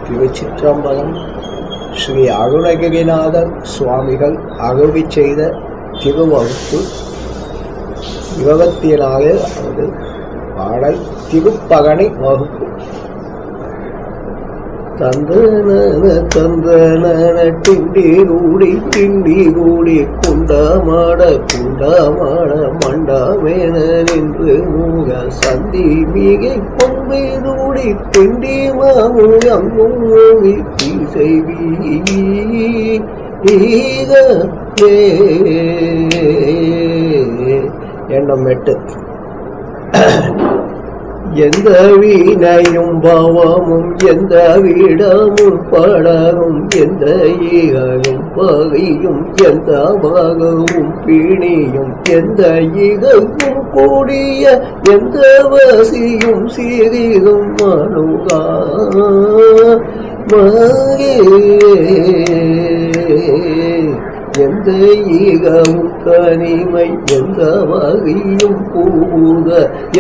திருச்சிற்றம்பலம். ஸ்ரீ அருணகிரிநாதர் சுவாமிகள் அருளி செய்த திருவகுப்பு 24வது பாடல் திருப்பகனை வகுப்பு. தந்தன டிண்டி கூடி குண்டமாட மண்டமேன நின்று மூக சந்தி மிகை பொம்பேதூடி திண்டி மாமுகம் மூவி தீசைவி எண்ணம் 8. எந்த வீணையும் பாவமும் எந்த வீடமும் படரும் எந்த ஈகலும் பகையும் எந்த பாகவும் பிணியும் எந்த ஈகவும் கூடிய எந்த வசியும் சிறிதும் மனுகா எந்த ஈகமும் தனிமை எந்த வகையும் பூத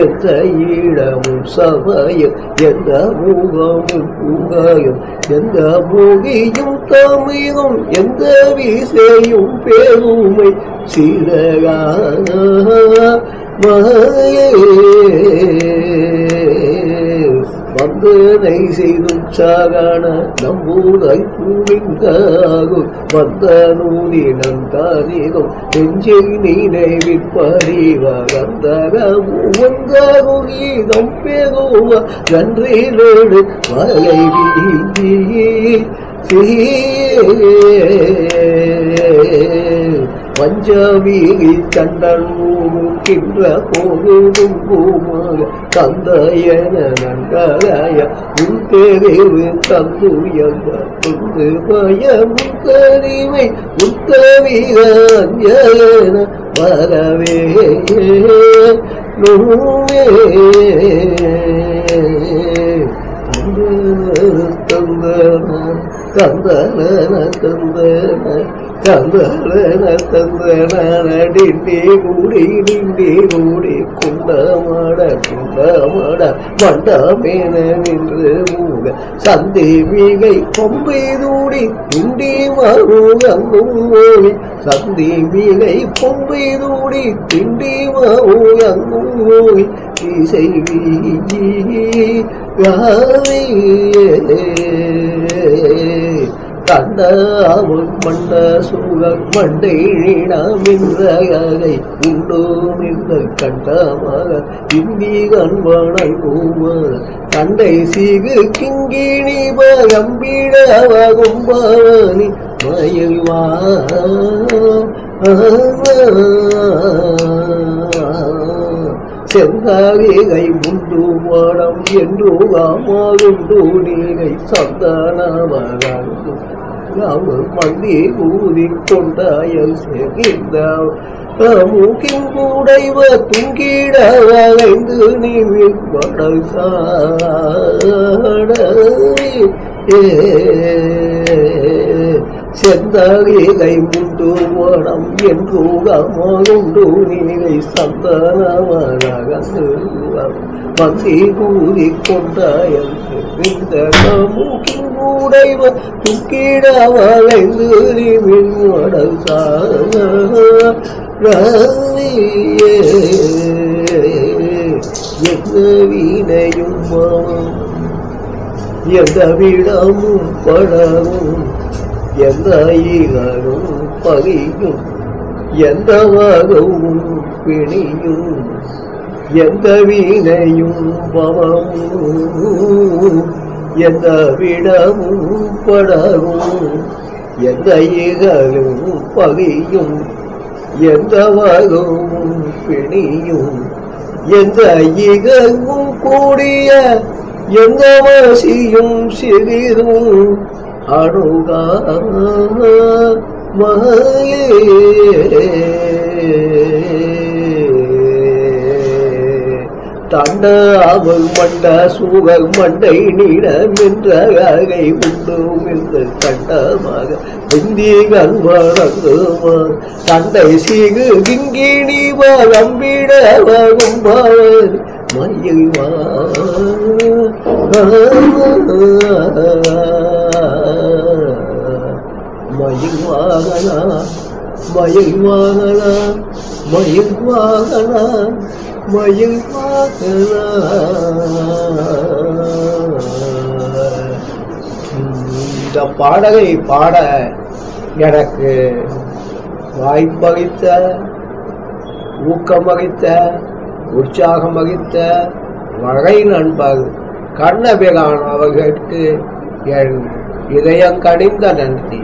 எந்த ஈழமும் சபையும் எந்த மூகமும் பூகாயும் எந்த மூகியும் தமிழும் எந்த விசையும் பெருமை சிறகா வந்தனை செய்தும் சாகான நம்பூதை பூவிங்காகும் வந்த நூதி நந்தாதிகும் நெஞ்சில் நினைவிற்பறிவகந்தகமும் கீதம் பெருவ நன்றிலோடு மலை பஞ்சமீகி கண்டன் மூக்கின்ற போதும் பூமாக தந்தையன நன்றாய முத்தறிவு தந்துயர்ந்த துண்டு பயமுத்தறிவை முத்தவிக அஞ்சயன வரவே நூவே டிண்டி கூடி குண்டமாட மண்டமேன நின்று மூக சந்தி மிகை பொம்பைதூடி திண்டி மருகங்கும் ஓவி சந்தி மிகை பொம்பைதூடி திண்டி மருகங்கும் ஓவி இசை கண்டாவும் மண்ட சூழல் மண்டை நீடாமின்றை உண்டோம் இந்த கண்டமாக இந்தி கண்பனை பூமர கண்டை சீகு கிங்கிணி பகம்பிடவகும் பவனி மயில்வா செந்தாரிகை முண்டு மாடம் என்று காமாகுண்டு நீரை சந்தானமகந்து மந்தி ஊதி கொண்டாயல் சேர்ந்த மூக்கின் கூடைவ துங்கிட வளைந்து நீவில் படல் சாட செந்தாரிகை முண்டு மாடம் என்று காமாகுண்டு நீரை சந்தானமகந்து மந்தி ஊதி கொண்டாயல் மூக்கின் கூடைவ துக்கிட வளைந்து நீவில் படல் சாட எந்த வீணையும் எந்த விடமும் படவும் எந்த ஈகலும் பகையும் எந்த வகவும் பிணியும் எந்த வீணையும் பவமும் எந்த விடமும் படவும் எந்த ஈகலும் பகையும் எந்த வகவும் பிணியும் எந்த ஈகமும் கூடிய எந்த வசியும் சிறிதும் அணுகா தண்ட அவள் மண்ட சூழல் மண்டை நீடமென்றகை உண்டும் என்று கண்டமாக பிந்தி கண்வழங்குமா தண்டை சீகு கிங்கிணி வகம்பிட வகும்பார் மயில்வா மயில் வாகனா மயில் வாகனா மயில் வாகனா மயில் வாகனா. இந்த பாடலை பாட எனக்கு வாய்ப்பளித்த, ஊக்கமளித்த, உற்சாகமளித்த வகை நண்பர் கண்ணபிரான் அவர்களுக்கு என் இதயம் கனிந்த நன்றி.